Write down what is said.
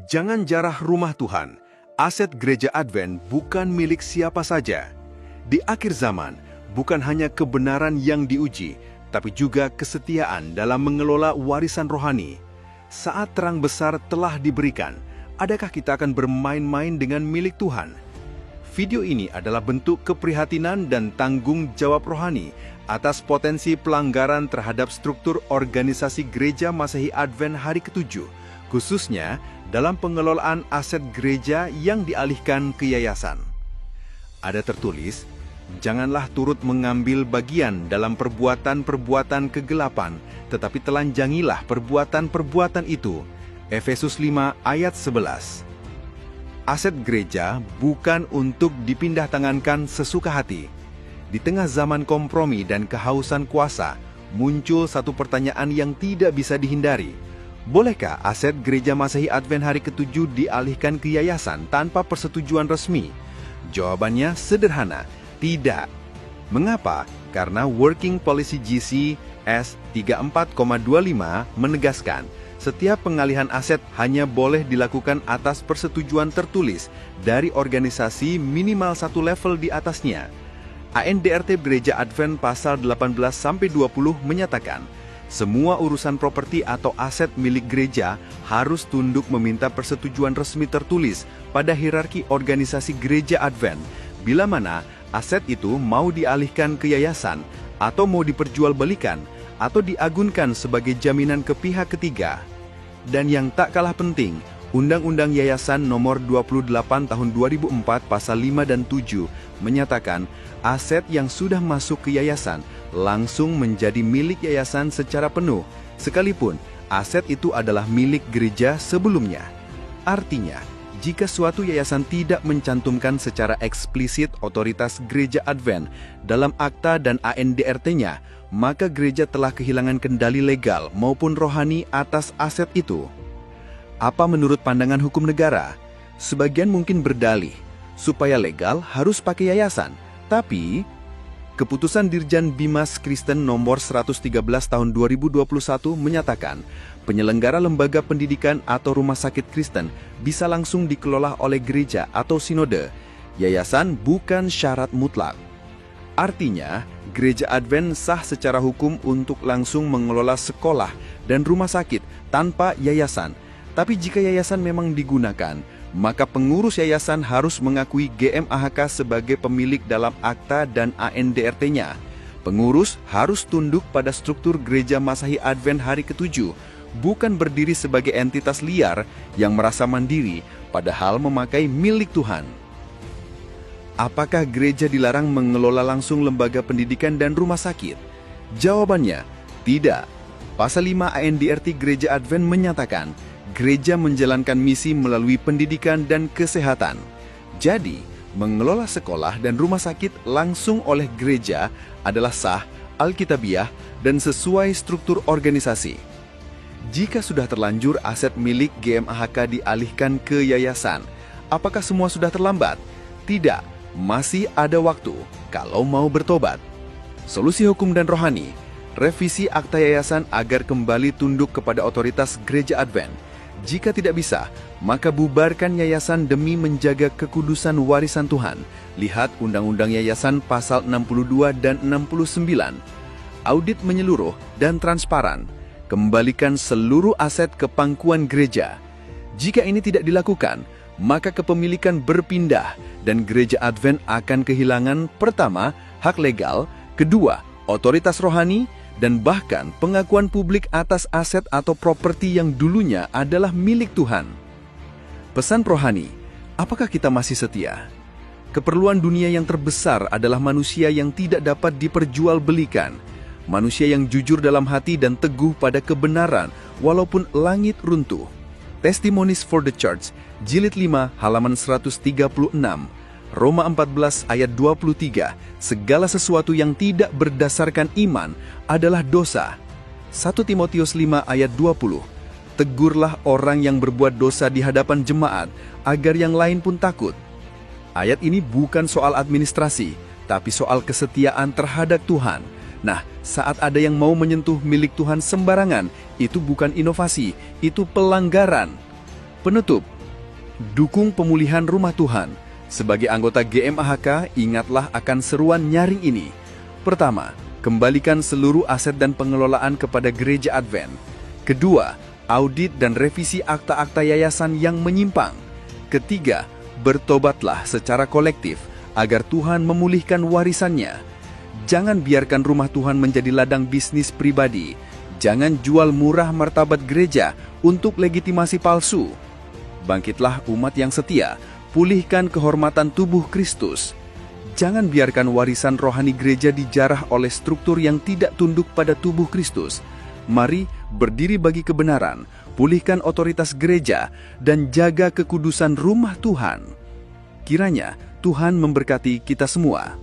Jangan jarah rumah Tuhan. Aset gereja Advent bukan milik siapa saja. Di akhir zaman, bukan hanya kebenaran yang diuji, tapi juga kesetiaan dalam mengelola warisan rohani. Saat terang besar telah diberikan, adakah kita akan bermain-main dengan milik Tuhan? Video ini adalah bentuk keprihatinan dan tanggung jawab rohani atas potensi pelanggaran terhadap struktur organisasi Gereja Masehi Advent Hari ke-7, khususnya dalam pengelolaan aset gereja yang dialihkan ke yayasan. Ada tertulis, janganlah turut mengambil bagian dalam perbuatan-perbuatan kegelapan, tetapi telanjangilah perbuatan-perbuatan itu. Efesus 5 ayat 11. Aset gereja bukan untuk dipindah tangankan sesuka hati. Di tengah zaman kompromi dan kehausan kuasa, muncul satu pertanyaan yang tidak bisa dihindari. Bolehkah aset Gereja Masehi Advent Hari ke-7 dialihkan ke yayasan tanpa persetujuan resmi? Jawabannya sederhana, tidak. Mengapa? Karena Working Policy GC S34,25 menegaskan, setiap pengalihan aset hanya boleh dilakukan atas persetujuan tertulis dari organisasi minimal satu level di atasnya. ANDRT Gereja Advent pasal 18-20 menyatakan, semua urusan properti atau aset milik gereja harus tunduk meminta persetujuan resmi tertulis pada hierarki organisasi Gereja Advent, bila mana aset itu mau dialihkan ke yayasan, atau mau diperjualbelikan, atau diagunkan sebagai jaminan ke pihak ketiga. Dan yang tak kalah penting, Undang-Undang Yayasan Nomor 28 Tahun 2004 Pasal 5 dan 7 menyatakan aset yang sudah masuk ke yayasan langsung menjadi milik yayasan secara penuh, sekalipun aset itu adalah milik gereja sebelumnya. Artinya, jika suatu yayasan tidak mencantumkan secara eksplisit otoritas Gereja Advent dalam akta dan ANDRT-nya, maka gereja telah kehilangan kendali legal maupun rohani atas aset itu. Apa menurut pandangan hukum negara? Sebagian mungkin berdalih, supaya legal harus pakai yayasan. Tapi, keputusan Dirjen Bimas Kristen nomor 113 tahun 2021 menyatakan, penyelenggara lembaga pendidikan atau rumah sakit Kristen bisa langsung dikelola oleh gereja atau sinode. Yayasan bukan syarat mutlak. Artinya, Gereja Advent sah secara hukum untuk langsung mengelola sekolah dan rumah sakit tanpa yayasan. Tapi jika yayasan memang digunakan, maka pengurus yayasan harus mengakui GMAHK sebagai pemilik dalam akta dan ANDRT-nya. Pengurus harus tunduk pada struktur Gereja Masehi Advent Hari ke-7, bukan berdiri sebagai entitas liar yang merasa mandiri, padahal memakai milik Tuhan. Apakah gereja dilarang mengelola langsung lembaga pendidikan dan rumah sakit? Jawabannya, tidak. Pasal 5 ANDRT Gereja Advent menyatakan, gereja menjalankan misi melalui pendidikan dan kesehatan. Jadi, mengelola sekolah dan rumah sakit langsung oleh gereja adalah sah, alkitabiah, dan sesuai struktur organisasi. Jika sudah terlanjur aset milik GMAHK dialihkan ke yayasan, apakah semua sudah terlambat? Tidak. Masih ada waktu kalau mau bertobat. Solusi hukum dan rohani, revisi akta yayasan agar kembali tunduk kepada otoritas Gereja Advent. Jika tidak bisa, maka bubarkan yayasan demi menjaga kekudusan warisan Tuhan. Lihat Undang-Undang Yayasan pasal 62 dan 69. Audit menyeluruh dan transparan. Kembalikan seluruh aset ke pangkuan gereja. Jika ini tidak dilakukan, maka kepemilikan berpindah dan Gereja Advent akan kehilangan pertama, hak legal, kedua, otoritas rohani, dan bahkan pengakuan publik atas aset atau properti yang dulunya adalah milik Tuhan. Pesan rohani, apakah kita masih setia? Keperluan dunia yang terbesar adalah manusia yang tidak dapat diperjualbelikan, manusia yang jujur dalam hati dan teguh pada kebenaran walaupun langit runtuh. Testimonies for the Church, Jilid 5, halaman 136, Roma 14 ayat 23, segala sesuatu yang tidak berdasarkan iman adalah dosa. 1 Timotius 5 ayat 20, tegurlah orang yang berbuat dosa di hadapan jemaat, agar yang lain pun takut. Ayat ini bukan soal administrasi, tapi soal kesetiaan terhadap Tuhan. Nah, saat ada yang mau menyentuh milik Tuhan sembarangan, itu bukan inovasi, itu pelanggaran. Penutup, dukung pemulihan rumah Tuhan. Sebagai anggota GMAHK, ingatlah akan seruan nyaring ini. Pertama, kembalikan seluruh aset dan pengelolaan kepada Gereja Advent. Kedua, audit dan revisi akta-akta yayasan yang menyimpang. Ketiga, bertobatlah secara kolektif agar Tuhan memulihkan warisannya. Jangan biarkan rumah Tuhan menjadi ladang bisnis pribadi. Jangan jual murah martabat gereja untuk legitimasi palsu. Bangkitlah umat yang setia, pulihkan kehormatan tubuh Kristus. Jangan biarkan warisan rohani gereja dijarah oleh struktur yang tidak tunduk pada tubuh Kristus. Mari berdiri bagi kebenaran, pulihkan otoritas gereja, dan jaga kekudusan rumah Tuhan. Kiranya Tuhan memberkati kita semua.